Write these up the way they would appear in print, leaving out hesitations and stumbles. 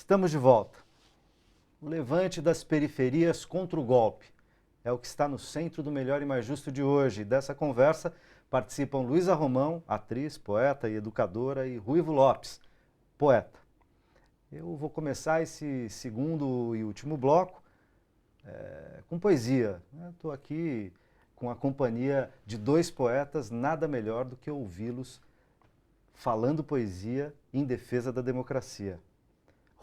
Estamos de volta. O levante das periferias contra o golpe é o que está no centro do Melhor e Mais Justo de hoje. Dessa conversa participam Luísa Romão, atriz, poeta e educadora, e Ruivo Lopes, poeta. Eu vou começar esse segundo e último bloco com poesia. Estou aqui com a companhia de dois poetas, nada melhor do que ouvi-los falando poesia em defesa da democracia.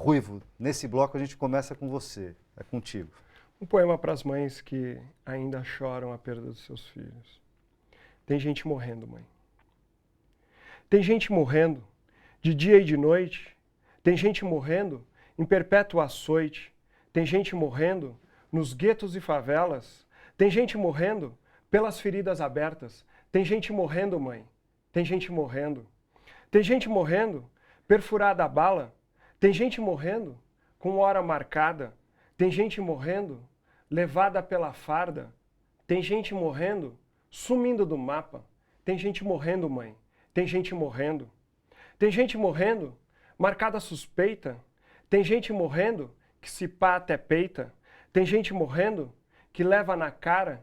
Ruivo, nesse bloco a gente começa com você, é contigo. Um poema para as mães que ainda choram a perda dos seus filhos. Tem gente morrendo, mãe. Tem gente morrendo de dia e de noite. Tem gente morrendo em perpétuo açoite. Tem gente morrendo nos guetos e favelas. Tem gente morrendo pelas feridas abertas. Tem gente morrendo, mãe. Tem gente morrendo. Tem gente morrendo perfurada a bala. Tem gente morrendo com hora marcada. Tem gente morrendo levada pela farda. Tem gente morrendo sumindo do mapa. Tem gente morrendo, mãe. Tem gente morrendo. Tem gente morrendo marcada suspeita. Tem gente morrendo que se pá até peita. Tem gente morrendo que leva na cara.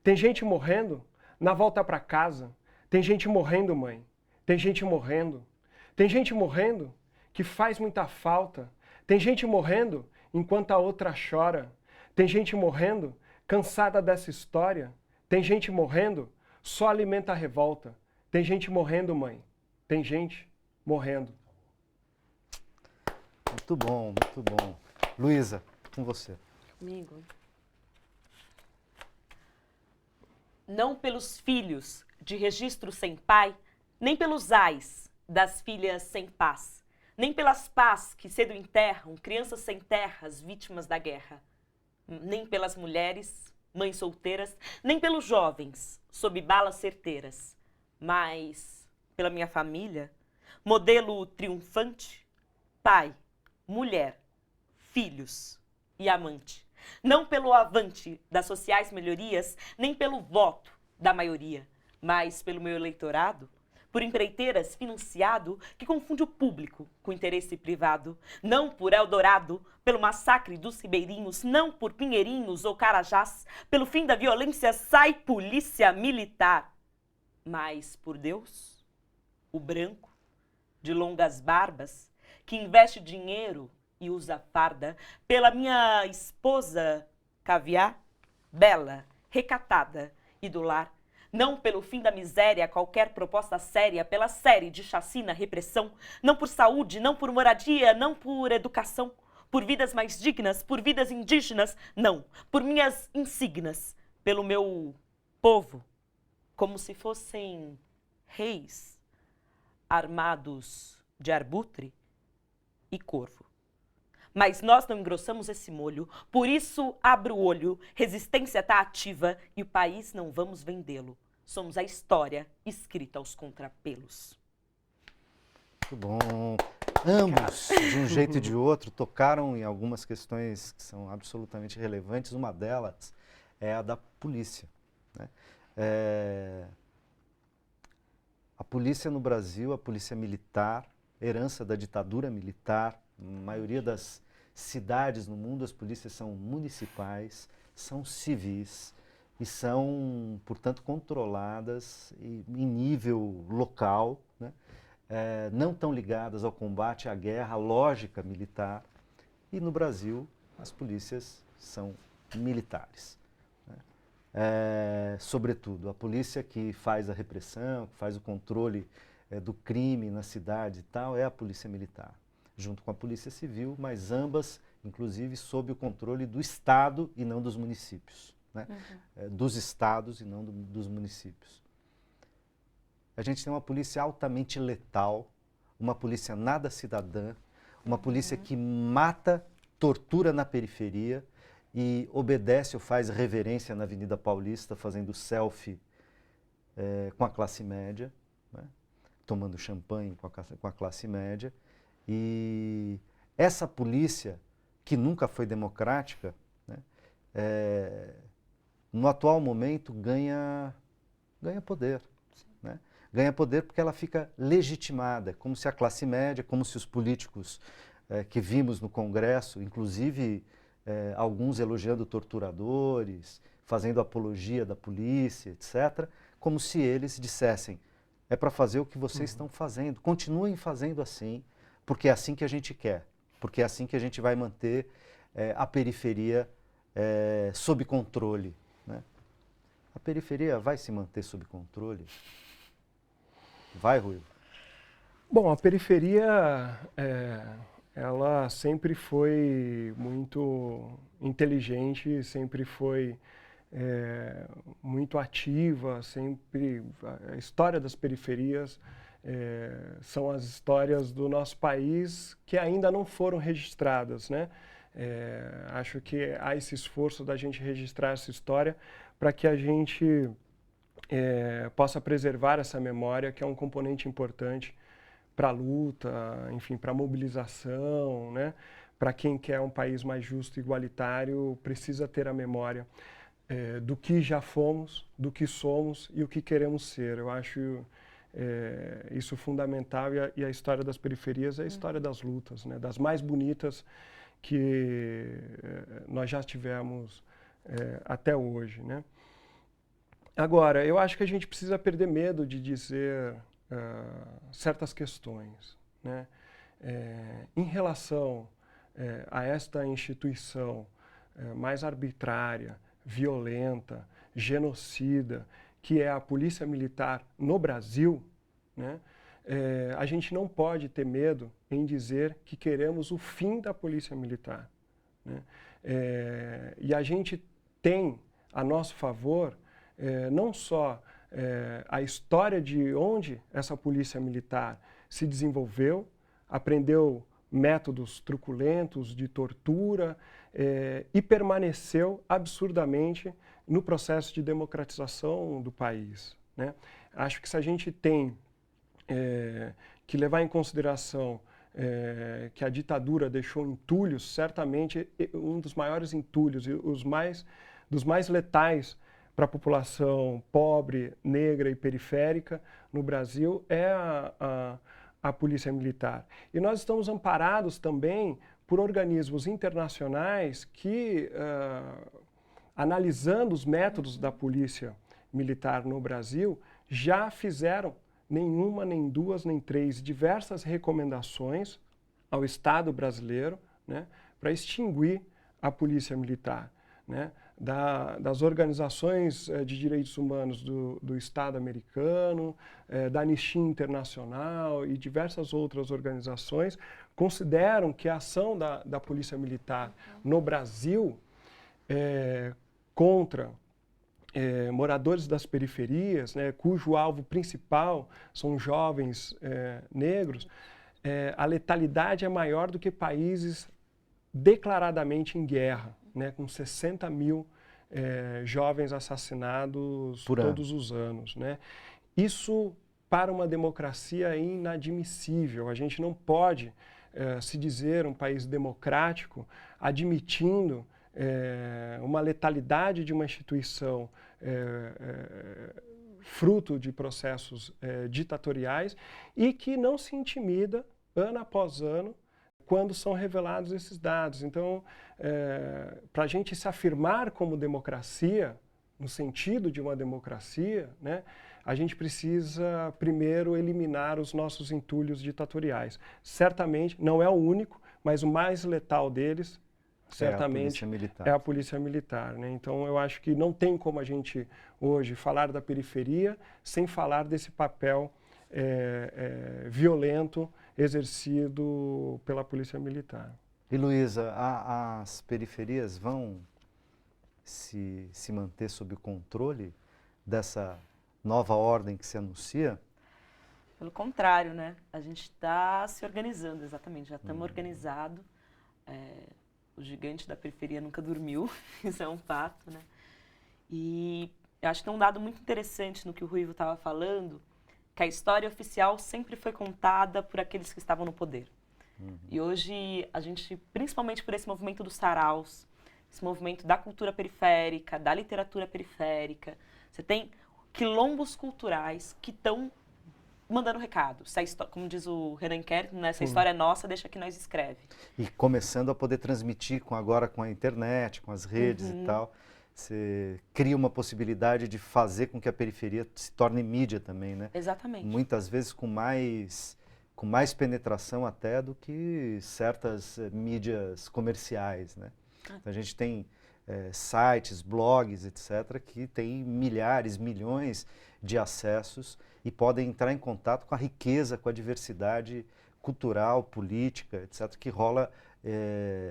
Tem gente morrendo na volta pra casa. Tem gente morrendo, mãe. Tem gente morrendo. Tem gente morrendo que faz muita falta. Tem gente morrendo enquanto a outra chora. Tem gente morrendo cansada dessa história. Tem gente morrendo, só alimenta a revolta. Tem gente morrendo, mãe. Tem gente morrendo. Muito bom, muito bom. Luísa, com você. Comigo. Não pelos filhos de registro sem pai, nem pelos ais das filhas sem paz, nem pelas pás que cedo enterram crianças sem terras, vítimas da guerra, nem pelas mulheres, mães solteiras, nem pelos jovens, sob balas certeiras, mas pela minha família, modelo triunfante, pai, mulher, filhos e amante. Não pelo avante das sociais melhorias, nem pelo voto da maioria, mas pelo meu eleitorado, por empreiteiras financiado que confunde o público com interesse privado, não por Eldorado, pelo massacre dos ribeirinhos, não por Pinheirinhos ou Carajás, pelo fim da violência sai polícia militar, mas por Deus, o branco, de longas barbas, que investe dinheiro e usa farda, pela minha esposa caviar, bela, recatada e do lar, não pelo fim da miséria, qualquer proposta séria, pela série de chacina, repressão, não por saúde, não por moradia, não por educação, por vidas mais dignas, por vidas indígenas, não, por minhas insígnias, pelo meu povo, como se fossem reis armados de arbutre e corvo. Mas nós não engrossamos esse molho, por isso abro o olho, resistência tá ativa e o país não vamos vendê-lo. Somos a história escrita aos contrapelos. Muito bom. Ambos, de um jeito e de outro, tocaram em algumas questões que são absolutamente relevantes. Uma delas é a da polícia, né? A polícia no Brasil, a polícia militar, herança da ditadura militar, na maioria das cidades no mundo, as polícias são municipais, são civis e são, portanto, controladas em nível local, né? Não tão ligadas ao combate à guerra, à lógica militar. E no Brasil, as polícias são militares, né? Sobretudo, a polícia que faz a repressão, que faz o controle do crime na cidade e tal, é a polícia militar, junto com a Polícia Civil, mas ambas, inclusive, sob o controle do Estado e não dos municípios, né? Dos estados e não dos municípios. A gente tem uma polícia altamente letal, uma polícia nada cidadã, uma polícia que mata, tortura na periferia e obedece ou faz reverência na Avenida Paulista, fazendo selfie com a classe média, né? Tomando champanhe com a classe média. E essa polícia, que nunca foi democrática, né, no atual momento ganha poder, né? Ganha poder porque ela fica legitimada, como se a classe média, como se os políticos que vimos no Congresso, inclusive alguns elogiando torturadores, fazendo apologia da polícia, etc., como se eles dissessem: é para fazer o que vocês estão fazendo, continuem fazendo assim, porque é assim que a gente quer, porque é assim que a gente vai manter a periferia sob controle, né? A periferia vai se manter sob controle? Vai, Ruivo? Bom, a periferia, ela sempre foi muito inteligente, sempre foi muito ativa, sempre a história das periferias são as histórias do nosso país que ainda não foram registradas, né? Acho que há esse esforço da gente registrar essa história para que a gente possa preservar essa memória, que é um componente importante para a luta, enfim, para a mobilização, né? Para quem quer um país mais justo e igualitário, precisa ter a memória do que já fomos, do que somos e o que queremos ser. Eu acho isso fundamental, e a história das periferias é a história das lutas, né? Das mais bonitas que nós já tivemos até hoje, né? Agora, eu acho que a gente precisa perder medo de dizer certas questões, né? Em relação a esta instituição mais arbitrária, violenta, genocida, que é a Polícia Militar no Brasil, né? A gente não pode ter medo em dizer que queremos o fim da Polícia Militar, né? E a gente tem a nosso favor não só a história de onde essa polícia militar se desenvolveu, aprendeu métodos truculentos de tortura e permaneceu absurdamente no processo de democratização do país, né? Acho que se a gente tem que levar em consideração que a ditadura deixou entulhos, certamente um dos maiores entulhos e dos mais letais para a população pobre, negra e periférica no Brasil é a Polícia Militar. E nós estamos amparados também por organismos internacionais que, analisando os métodos da Polícia Militar no Brasil, já fizeram nenhuma, nem duas, nem três, diversas recomendações ao Estado brasileiro, né, para extinguir a Polícia Militar, né? Das organizações de direitos humanos do Estado americano, da Anistia Internacional e diversas outras organizações consideram que a ação da Polícia Militar no Brasil contra moradores das periferias, né, cujo alvo principal são jovens negros, a letalidade é maior do que países declaradamente em guerra, né, com 60 mil jovens assassinados todos os anos, né? Isso, para uma democracia, é inadmissível. A gente não pode se dizer um país democrático admitindo uma letalidade de uma instituição fruto de processos ditatoriais e que não se intimida, ano após ano, quando são revelados esses dados. Então, para a gente se afirmar como democracia, no sentido de uma democracia, né, a gente precisa primeiro eliminar os nossos entulhos ditatoriais. Certamente, não é o único, mas o mais letal deles, certamente, é a Polícia Militar, né? Então, eu acho que não tem como a gente hoje falar da periferia sem falar desse papel violento exercido pela Polícia Militar. E, Luísa, as periferias vão se manter sob o controle dessa nova ordem que se anuncia? Pelo contrário, né? A gente está se organizando, exatamente, já estamos organizados. O gigante da periferia nunca dormiu, isso é um fato, né? E eu acho que tem um dado muito interessante no que o Ruivo estava falando, que a história oficial sempre foi contada por aqueles que estavam no poder. E hoje a gente, principalmente por esse movimento dos saraus, esse movimento da cultura periférica, da literatura periférica, você tem quilombos culturais que estão mandando recado. Se a como diz o Renan Kerr, né? Se a Sim. história é nossa, deixa que nós escreve. E começando a poder transmitir agora com a internet, com as redes e Uhum. tal, você cria uma possibilidade de fazer com que a periferia se torne mídia também, né? Exatamente. Muitas vezes com mais penetração até do que certas mídias comerciais, né? Então a gente tem sites, blogs, etc., que têm milhares, milhões de acessos e podem entrar em contato com a riqueza, com a diversidade cultural, política, etc., que rola,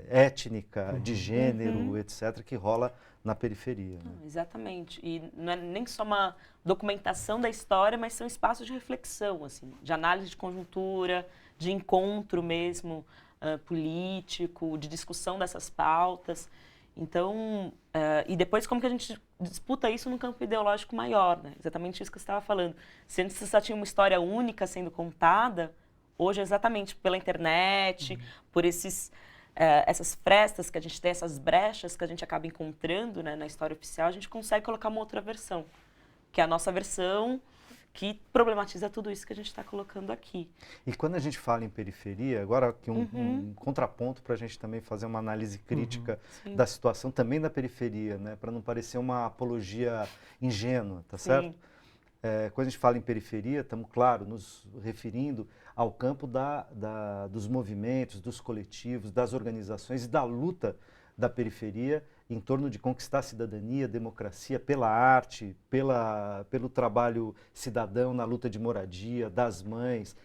étnica, de gênero, etc., que rola na periferia. Né? Exatamente. E não é nem só uma documentação da história, mas são espaços de reflexão, assim, de análise de conjuntura, de encontro mesmo político, de discussão dessas pautas. Então, e depois como que a gente disputa isso num campo ideológico maior, né? Exatamente isso que você estava falando. Se antes você só tinha uma história única sendo contada, hoje é exatamente pela internet, por essas frestas que a gente tem, essas brechas que a gente acaba encontrando, né, na história oficial, a gente consegue colocar uma outra versão, que é a nossa versão que problematiza tudo isso que a gente está colocando aqui. E quando a gente fala em periferia, agora aqui um contraponto para a gente também fazer uma análise crítica da situação também da periferia, né, para não parecer uma apologia ingênua, tá certo? Quando a gente fala em periferia, estamos, claro, nos referindo ao campo dos movimentos, dos coletivos, das organizações e da luta da periferia em torno de conquistar a cidadania, democracia, pela arte, pelo trabalho cidadão na luta de moradia, das mães,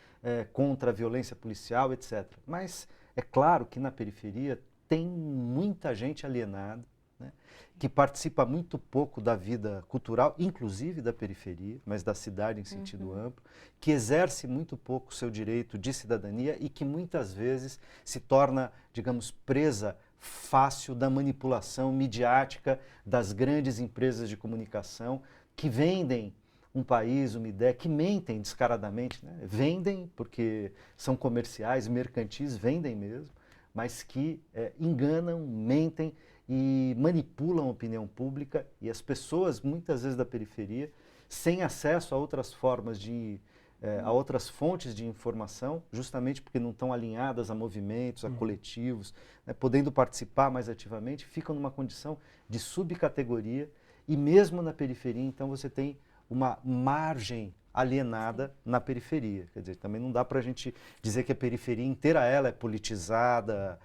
contra a violência policial, etc. Mas é claro que na periferia tem muita gente alienada, né, que participa muito pouco da vida cultural, inclusive da periferia, mas da cidade em sentido amplo, que exerce muito pouco o seu direito de cidadania e que muitas vezes se torna, digamos, presa fácil da manipulação midiática das grandes empresas de comunicação que vendem um país, uma ideia, que mentem descaradamente, né? Vendem porque são comerciais, mercantis, vendem mesmo, mas que enganam, mentem e manipulam a opinião pública e as pessoas, muitas vezes da periferia, sem acesso a outras formas a outras fontes de informação, justamente porque não estão alinhadas a movimentos, a coletivos, né, podendo participar mais ativamente, ficam numa condição de subcategoria e mesmo na periferia, então você tem uma margem alienada na periferia. Quer dizer, também não dá para a gente dizer que a periferia inteira ela é politizada,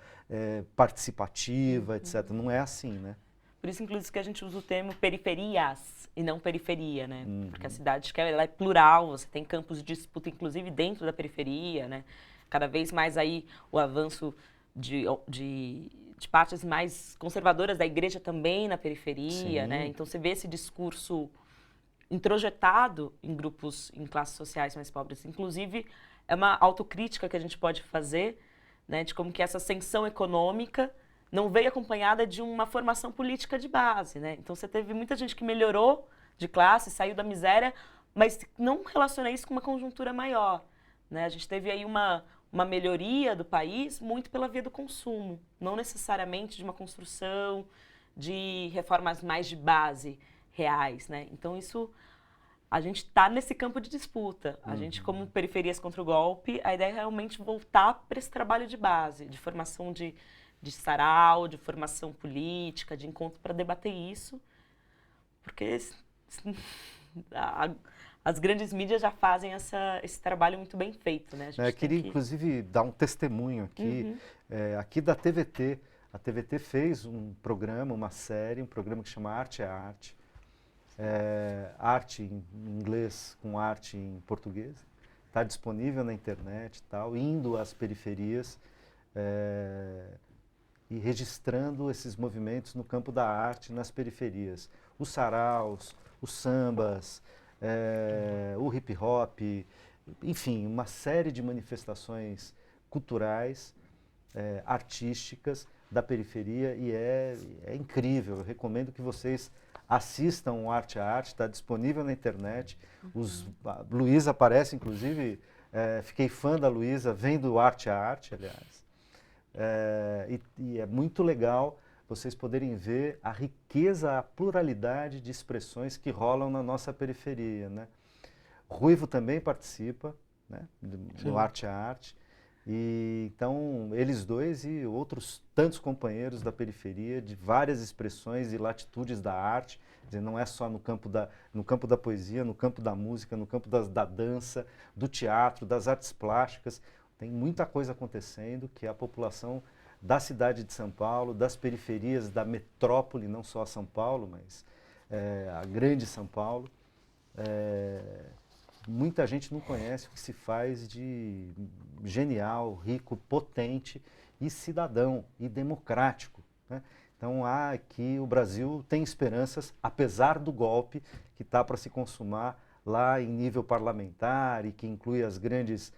participativa, etc. Não é assim, né? Por isso, inclusive, que a gente usa o termo periferias e não periferia, né? Porque a cidade ela é plural, você tem campos de disputa, inclusive, dentro da periferia, né? Cada vez mais aí o avanço de partes mais conservadoras da igreja também na periferia, Sim. né? Então, você vê esse discurso introjetado em grupos, em classes sociais mais pobres. Inclusive, é uma autocrítica que a gente pode fazer, né? De como que essa ascensão econômica não veio acompanhada de uma formação política de base, né? Então você teve muita gente que melhorou de classe, saiu da miséria, mas não relaciona isso com uma conjuntura maior, né? A gente teve aí uma melhoria do país muito pela via do consumo, não necessariamente de uma construção de reformas mais de base reais, né? Então isso a gente está nesse campo de disputa. A gente, como periferias contra o golpe, a ideia é realmente voltar para esse trabalho de base, de formação de sarau, de formação política, de encontro para debater isso, porque as grandes mídias já fazem esse trabalho muito bem feito, né? Eu queria, inclusive, dar um testemunho aqui, aqui da TVT. A TVT fez um programa, uma série, um programa que chama Arte é Arte. Arte em inglês com arte em português. Está disponível na internet e tal, indo às periferias, e registrando esses movimentos no campo da arte nas periferias. Os saraus, os sambas, o hip hop, enfim, uma série de manifestações culturais, artísticas da periferia e é incrível. Eu recomendo que vocês assistam o Arte a Arte, está disponível na internet. A Luísa aparece, inclusive, fiquei fã da Luísa vendo o Arte a Arte, aliás. E é muito legal vocês poderem ver a riqueza, a pluralidade de expressões que rolam na nossa periferia, né? Ruivo também participa, né, Sim. no Arte a Arte. E então, eles dois e outros tantos companheiros da periferia, de várias expressões e latitudes da arte, quer dizer, não é só no campo da poesia, no campo da música, no campo da dança, do teatro, das artes plásticas. Tem muita coisa acontecendo que a população da cidade de São Paulo, das periferias da metrópole, não só São Paulo, mas a grande São Paulo, muita gente não conhece o que se faz de genial, rico, potente e cidadão e democrático, né? Então, aqui o Brasil tem esperanças, apesar do golpe que está para se consumar lá em nível parlamentar e que inclui as grandes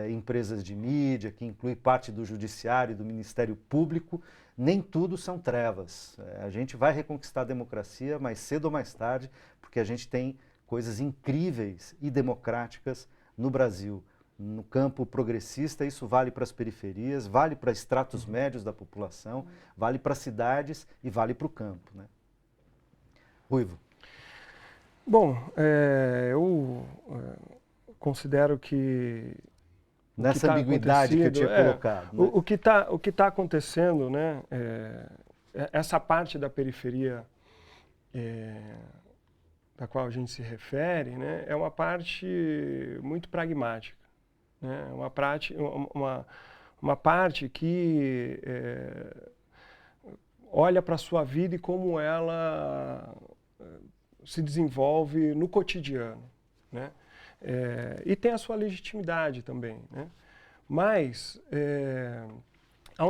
empresas de mídia, que inclui parte do judiciário e do Ministério Público. Nem tudo são trevas. A gente vai reconquistar a democracia mais cedo ou mais tarde, porque a gente tem coisas incríveis e democráticas no Brasil. No campo progressista, isso vale para as periferias, vale para estratos médios da população, vale para as cidades e vale para o campo, né? Ruivo. Bom, eu considero que nessa ambiguidade que eu tinha colocado, né? O que tá acontecendo, né? Essa parte da periferia da qual a gente se refere, né, é uma parte muito pragmática, né? Uma parte que olha para a sua vida e como ela se desenvolve no cotidiano, né? E tem a sua legitimidade também, né? Mas há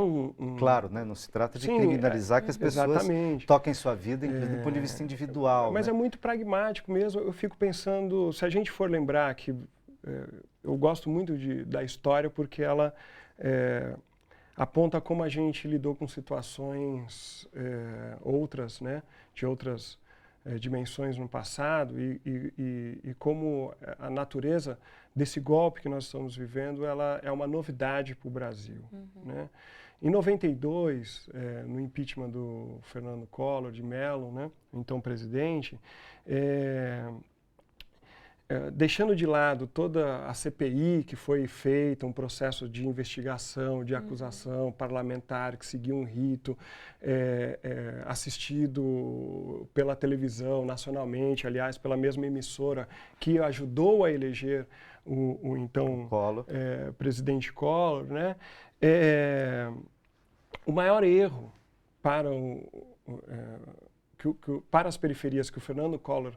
Claro, né? Não se trata de criminalizar que as pessoas exatamente. toquem sua vida, inclusive do ponto de vista individual. Mas né? é muito pragmático mesmo. Eu fico pensando, se a gente for lembrar que eu gosto muito da história porque ela aponta como a gente lidou com situações outras, né? De outras dimensões no passado e como a natureza desse golpe que nós estamos vivendo, ela é uma novidade para o Brasil. Né? Em 92, no impeachment do Fernando Collor de Mello, né, então presidente, deixando de lado toda a CPI que foi feita, um processo de investigação, de acusação parlamentar que seguiu um rito, assistido pela televisão nacionalmente, aliás, pela mesma emissora que ajudou a eleger o então Collor. presidente Collor, né? O maior erro para, para as periferias que o Fernando Collor,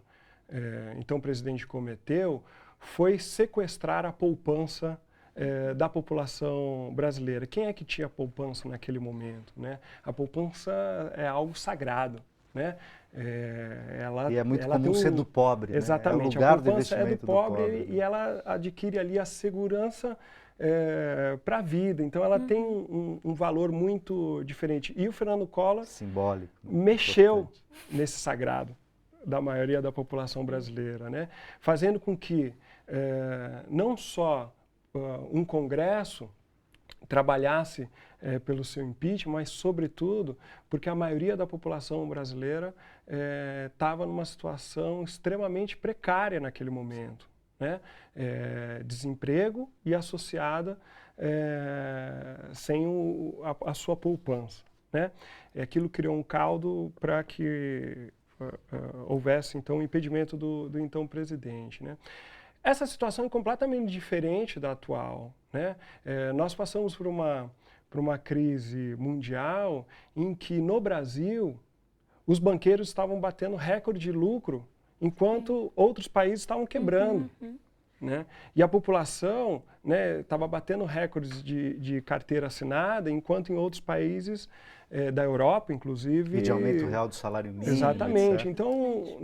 então presidente, cometeu foi sequestrar a poupança da população brasileira. Quem é que tinha poupança naquele momento? Né? A poupança é algo sagrado. Né? E é muito comum ser do pobre. Exatamente. Né? É o lugar a poupança do é do pobre, né? e ela adquire ali a segurança para a vida. Então ela tem um valor muito diferente. E o Fernando Collor simbólico, mexeu importante nesse sagrado da maioria da população brasileira, né? Fazendo com que não só um Congresso trabalhasse pelo seu impeachment, mas, sobretudo, porque a maioria da população brasileira estava numa situação extremamente precária naquele momento. Né? Desemprego e associada sem a sua poupança. Né? Aquilo criou um caldo para que houvesse, então, o impedimento do então presidente. Né? Essa situação é completamente diferente da atual. Né? Nós passamos por uma crise mundial em que, no Brasil, os banqueiros estavam batendo recorde de lucro, enquanto outros países estavam quebrando. Né? E a população estava batendo recordes de carteira assinada, enquanto em outros países da Europa, inclusive... E de aumento real do salário mínimo. Exatamente. Etc. Então,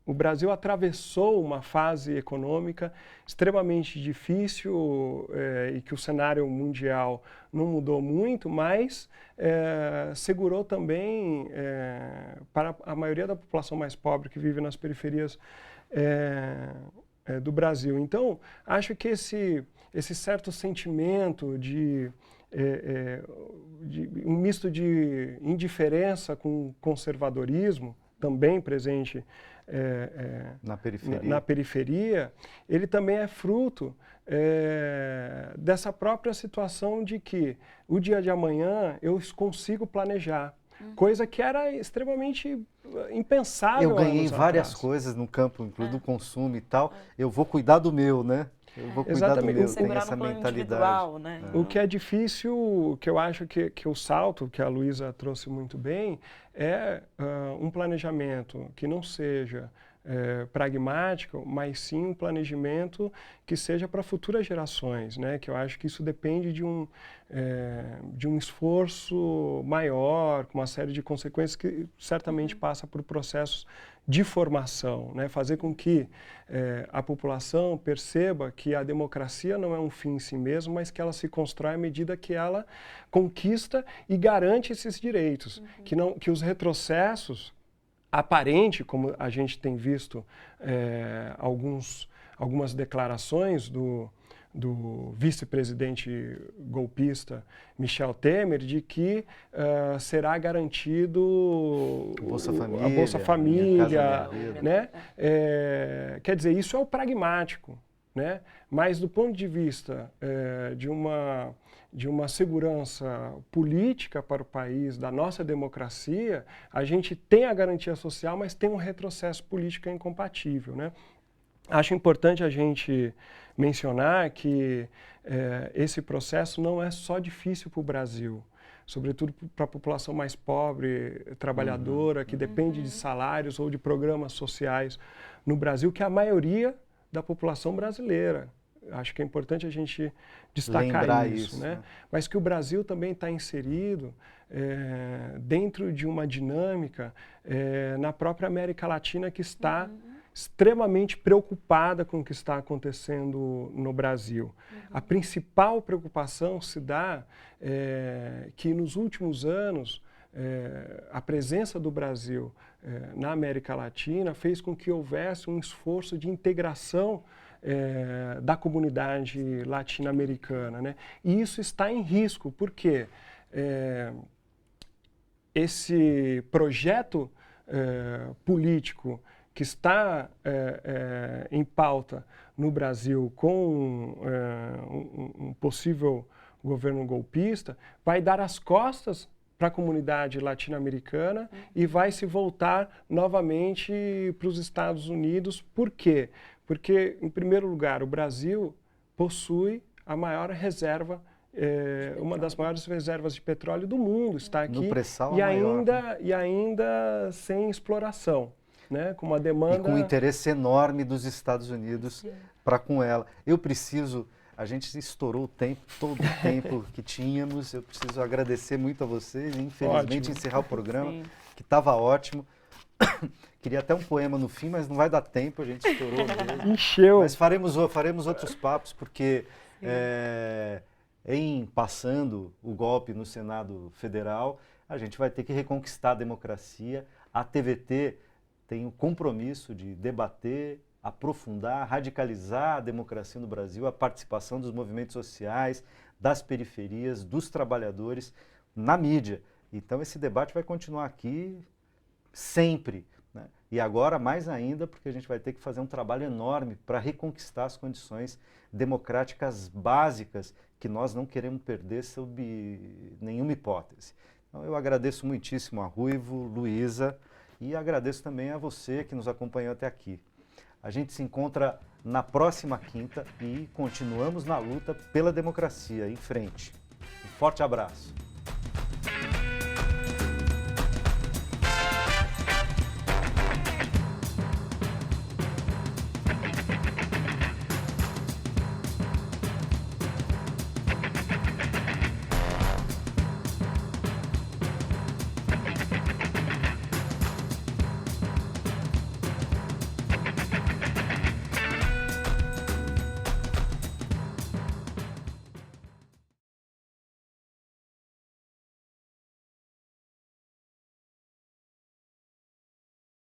o Brasil atravessou uma fase econômica extremamente difícil e que o cenário mundial não mudou muito, mas segurou também para a maioria da população mais pobre que vive nas periferias do Brasil. Então, acho que esse certo sentimento de um misto de indiferença com conservadorismo, também presente na periferia, ele também é fruto dessa própria situação de que o dia de amanhã eu consigo planejar, coisa que era extremamente impensável. Eu ganhei anos várias atrás. coisas no campo, incluindo o consumo e tal. Eu vou cuidar do meu, né? Eu vou cuidar Exatamente. do meu, tem Segurar essa no plano mentalidade. individual, né? O que é difícil, que eu acho que o salto, que a Luísa trouxe muito bem, é um planejamento que não seja pragmático, mas sim um planejamento que seja para futuras gerações, né? Que eu acho que isso depende de um esforço maior, com uma série de consequências que certamente passa por processos de formação, né? Fazer com que a população perceba que a democracia não é um fim em si mesmo, mas que ela se constrói à medida que ela conquista e garante esses direitos, que os retrocessos aparente, como a gente tem visto algumas declarações do vice-presidente golpista Michel Temer, de que será garantido a Bolsa Família, né? Quer dizer, isso é o pragmático, né? Mas do ponto de vista de uma segurança política para o país, da nossa democracia, a gente tem a garantia social, mas tem um retrocesso político incompatível, né? Acho importante a gente mencionar que esse processo não é só difícil para o Brasil, sobretudo para a população mais pobre, trabalhadora, que depende de salários ou de programas sociais no Brasil, que é a maioria da população brasileira. Acho que é importante a gente destacar Lembrar isso, né? Mas que o Brasil também está inserido dentro de uma dinâmica na própria América Latina que está extremamente preocupada com o que está acontecendo no Brasil. A principal preocupação se dá que nos últimos anos a presença do Brasil na América Latina fez com que houvesse um esforço de integração da comunidade latino-americana, né? E isso está em risco, porque esse projeto político que está em pauta no Brasil com um possível governo golpista vai dar as costas para a comunidade latino-americana e vai se voltar novamente para os Estados Unidos. Por quê? Porque, em primeiro lugar, o Brasil possui a maior reserva, uma das maiores reservas de petróleo do mundo, está aqui no pré-sal, e ainda sem exploração, né? Com uma demanda... E com um interesse enorme dos Estados Unidos para com ela. A gente estourou o tempo, todo o tempo que tínhamos. Eu preciso agradecer muito a vocês e, infelizmente, encerrar o programa, que estava ótimo. Queria até um poema no fim, mas não vai dar tempo, a gente estourou mesmo. Encheu. Mas faremos outros papos, porque em passando o golpe no Senado Federal, a gente vai ter que reconquistar a democracia. A TVT tem o compromisso de debater, aprofundar, radicalizar a democracia no Brasil, a participação dos movimentos sociais, das periferias, dos trabalhadores na mídia. Então esse debate vai continuar aqui sempre, né? E agora mais ainda, porque a gente vai ter que fazer um trabalho enorme para reconquistar as condições democráticas básicas que nós não queremos perder sob nenhuma hipótese. Então eu agradeço muitíssimo a Ruivo, Luísa, e agradeço também a você que nos acompanhou até aqui. A gente se encontra na próxima quinta e continuamos na luta pela democracia. Em frente. Um forte abraço.